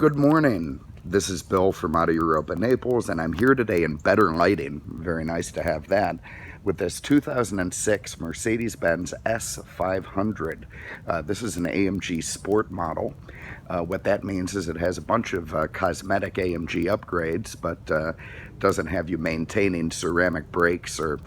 Good morning. This is Bill from out of Europa, Naples, and I'm here today in better lighting. Very nice to have that. With this 2006 Mercedes-Benz S500. This is an AMG sport model. What that means is it has a bunch of cosmetic AMG upgrades, but doesn't have you maintaining ceramic brakes or,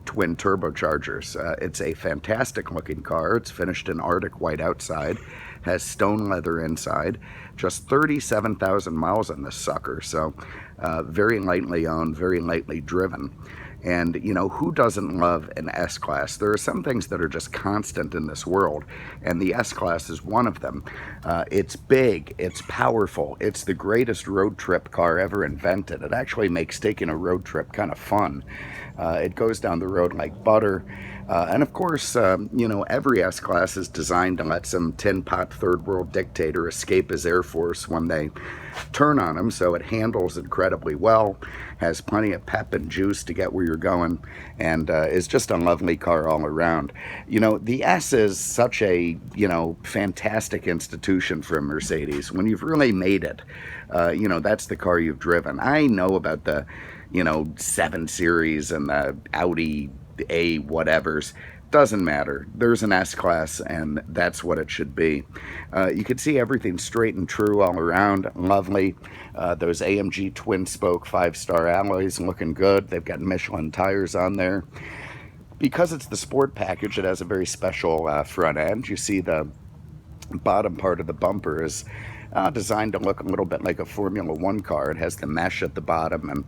twin turbochargers. It's a fantastic looking car. It's finished in Arctic white outside, has stone leather inside, just 37,000 miles on this sucker, so very lightly owned, very lightly driven. And, who doesn't love an S-Class? There are some things that are just constant in this world, and the S-Class is one of them. It's big, it's powerful, it's the greatest road trip car ever invented. It actually makes taking a road trip kind of fun. It goes down the road like butter. And of course, every S-Class is designed to let some tin pot third world dictator escape his Air Force when they turn on him, so it handles incredibly well, has plenty of pep and juice to get where you're going, and is just a lovely car all around. The S is such a, fantastic institution from Mercedes. When you've really made it, that's the car you've driven. I know about the, 7 Series and the Audi A whatevers. Doesn't matter. There's an S-Class, and that's what it should be. You can see everything straight and true all around. Lovely. Those AMG twin spoke 5-star alloys looking good. They've got Michelin tires on there. Because it's the sport package, it has a very special front end. You see the bottom part of the bumper is designed to look a little bit like a Formula One car. It has the mesh at the bottom, and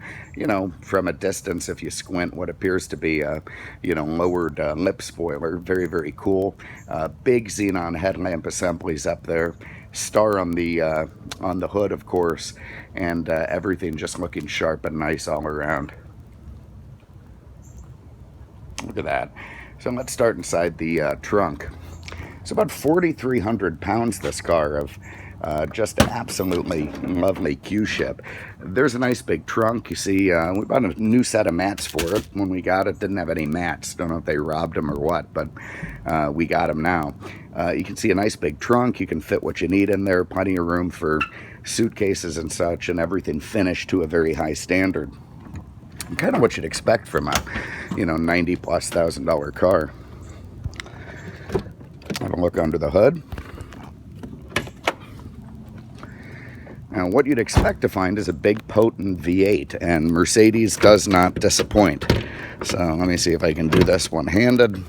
from a distance, if you squint, what appears to be a lowered lip spoiler. Very, very cool. Big xenon headlamp assemblies up there. Star on the hood, of course, and everything just looking sharp and nice all around. Look at that. So let's start inside the trunk. It's about 4,300 pounds, this car, of just an absolutely lovely Q-ship. There's a nice big trunk. You see, we bought a new set of mats for it. When we got it, didn't have any mats. Don't know if they robbed them or what, but we got them now. You can see a nice big trunk. You can fit what you need in there. Plenty of room for suitcases and such, and everything finished to a very high standard. Kind of what you'd expect from a, $90,000+ car. Have a look under the hood. Now, what you'd expect to find is a big, potent V8, and Mercedes does not disappoint. So let me see if I can do this one-handed.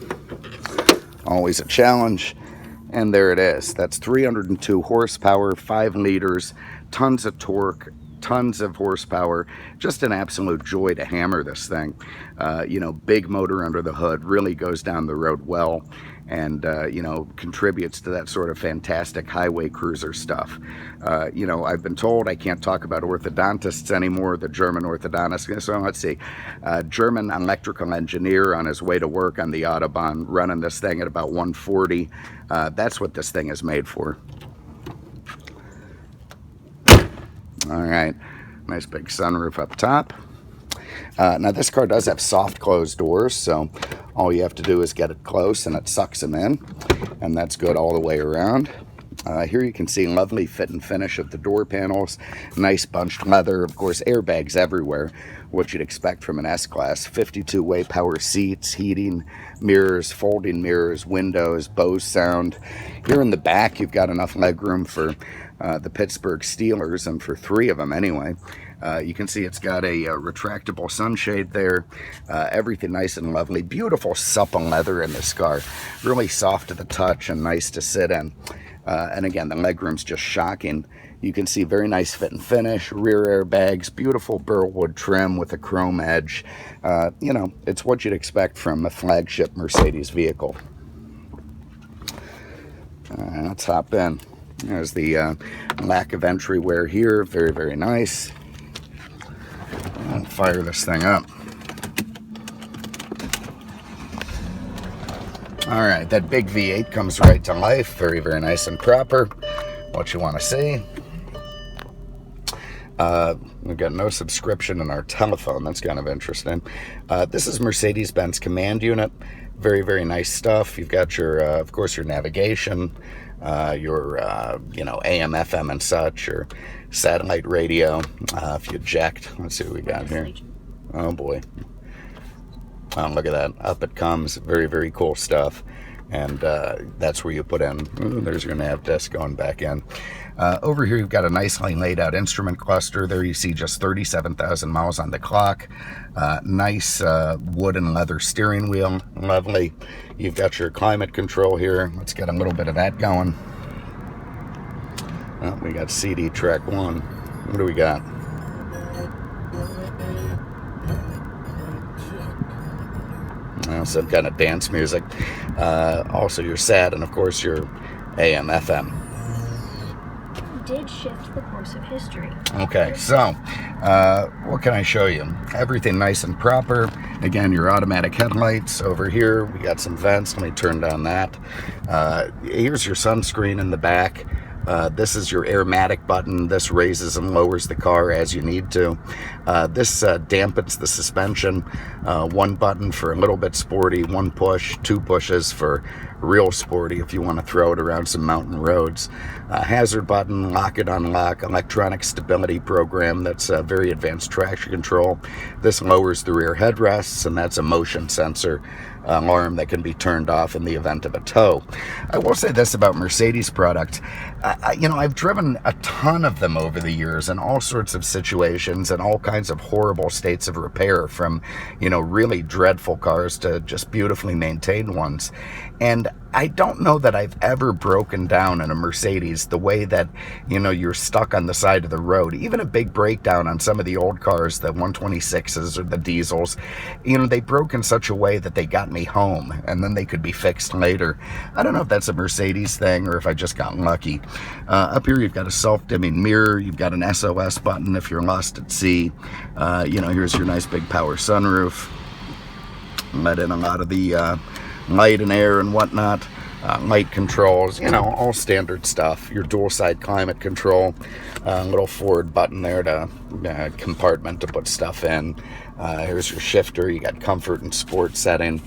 Always a challenge. And there it is. That's 302 horsepower, 5 liters, tons of torque, tons of horsepower. Just an absolute joy to hammer this thing. Big motor under the hood, really goes down the road well, and contributes to that sort of fantastic highway cruiser stuff. I've been told I can't talk about orthodontists anymore, the German orthodontist. So let's see, German electrical engineer on his way to work on the Autobahn, running this thing at about 140. That's what this thing is made for. All right, nice big sunroof up top. Now this car does have soft closed doors, so all you have to do is get it close and it sucks them in, and that's good all the way around. Here you can see lovely fit and finish of the door panels, nice bunched leather, of course airbags everywhere, what you'd expect from an S-Class. 52-way power seats, heating, mirrors, folding mirrors, windows, Bose sound. Here in the back you've got enough legroom for the Pittsburgh Steelers, and for 3 of them anyway. You can see it's got a retractable sunshade there. Everything nice and lovely. Beautiful supple leather in this car. Really soft to the touch and nice to sit in. And again, the legroom's just shocking. You can see very nice fit and finish, rear airbags, beautiful burl wood trim with a chrome edge. It's what you'd expect from a flagship Mercedes vehicle. Let's hop in. There's the lack of entryway here. Very, very nice. I'll fire this thing up. All right, that big V8 comes right to life. Very, very nice and proper. What you want to see. We've got no subscription in our telephone. That's kind of interesting. This is Mercedes-Benz command unit. Very, very nice stuff. You've got your, of course, your navigation, your, AM, FM and such, your satellite radio. If you eject, let's see what we got here. Oh boy. Oh, look at that. Up it comes. Very, very cool stuff. And that's where you put in, there's your nav disc going back in. Over here, you've got a nicely laid out instrument cluster. There you see just 37,000 miles on the clock. Nice wood and leather steering wheel. Lovely. You've got your climate control here. Let's get a little bit of that going. Oh, we got CD track 1. What do we got? Some kind of dance music. Also your SAT, and of course your AM, FM. Did shift the course of history. Okay, so what can I show you? Everything nice and proper. Again, your automatic headlights. Over here, we got some vents. Let me turn down that. Here's your sunscreen in the back. This is your airmatic button. This raises and lowers the car as you need to. This dampens the suspension. One button for a little bit sporty, one push, two pushes for real sporty if you want to throw it around some mountain roads. Hazard button, lock it, unlock, electronic stability program. That's very advanced traction control. This lowers the rear headrests, and that's a motion sensor alarm that can be turned off in the event of a tow. I will say this about Mercedes products. I've driven a ton of them over the years in all sorts of situations and all kinds of horrible states of repair, from, really dreadful cars to just beautifully maintained ones. And I don't know that I've ever broken down in a Mercedes the way that, you're stuck on the side of the road. Even a big breakdown on some of the old cars, the 126s or the diesels, they broke in such a way that they got me home and then they could be fixed later. I don't know if that's a Mercedes thing or if I just got lucky. Up here, you've got a self-dimming mirror. You've got an SOS button if you're lost at sea. Here's your nice big power sunroof. Let in a lot of the light and air and whatnot. Light controls, all standard stuff. Your dual side climate control, little forward button there to compartment to put stuff in. Here's your shifter. You got comfort and sport setting.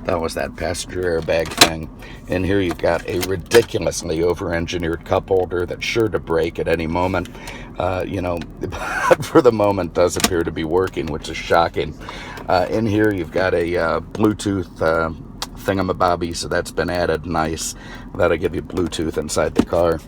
That was that passenger airbag thing. And here you've got a ridiculously over-engineered cup holder that's sure to break at any moment. But for the moment does appear to be working, which is shocking. In here you've got a Bluetooth thingamabobby, so that's been added. Nice. That'll give you Bluetooth inside the car.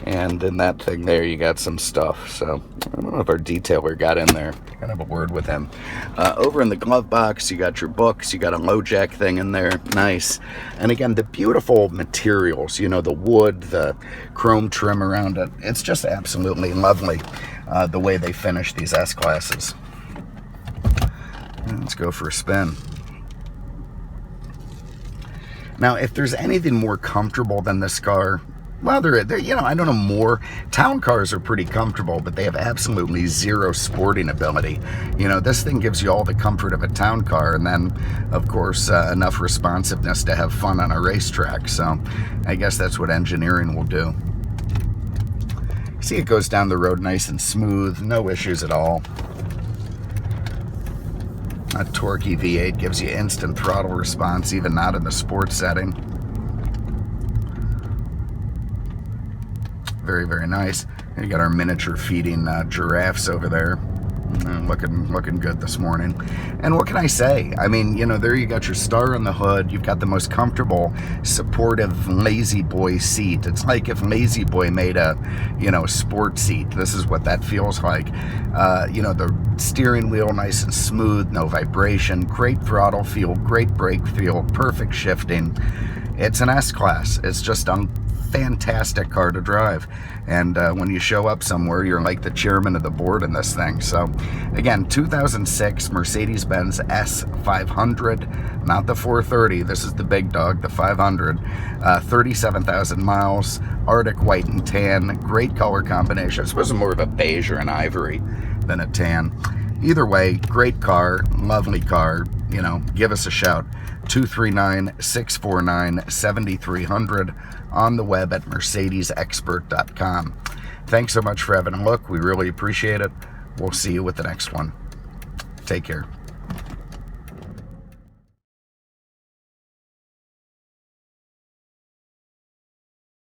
And in that thing there, you got some stuff. So I don't know if our detailer got in there. Kind of a word with him. Over in the glove box, you got your books. You got a low jack thing in there. Nice. And again, the beautiful materials, the wood, the chrome trim around it. It's just absolutely lovely the way they finish these S-classes. Let's go for a spin. Now, if there's anything more comfortable than this car, well, they're I don't know, more. Town cars are pretty comfortable, but they have absolutely zero sporting ability. This thing gives you all the comfort of a town car, and then, of course, enough responsiveness to have fun on a racetrack. So I guess that's what engineering will do. See, it goes down the road nice and smooth, no issues at all. A torquey V8 gives you instant throttle response, even not in the sports setting. Very, very nice. And you got our miniature feeding giraffes over there. Looking good this morning. And what can I say? I mean, there you got your star on the hood. You've got the most comfortable, supportive Lazy Boy seat. It's like if Lazy Boy made a, sport seat. This is what that feels like. The steering wheel nice and smooth, no vibration, great throttle feel, great brake feel, perfect shifting. It's an S-Class. It's just a fantastic car to drive. And when you show up somewhere, you're like the chairman of the board in this thing. So again, 2006 Mercedes-Benz S500, not the 430. This is the big dog, the 500. 37,000 miles, Arctic white and tan, great color combination. I suppose more of a beige or an ivory than a tan. Either way, great car, lovely car. Give us a shout. 239-649-7300 on the web at mercedesexpert.com. Thanks so much for having a look. We really appreciate it. We'll see you with the next one. Take care.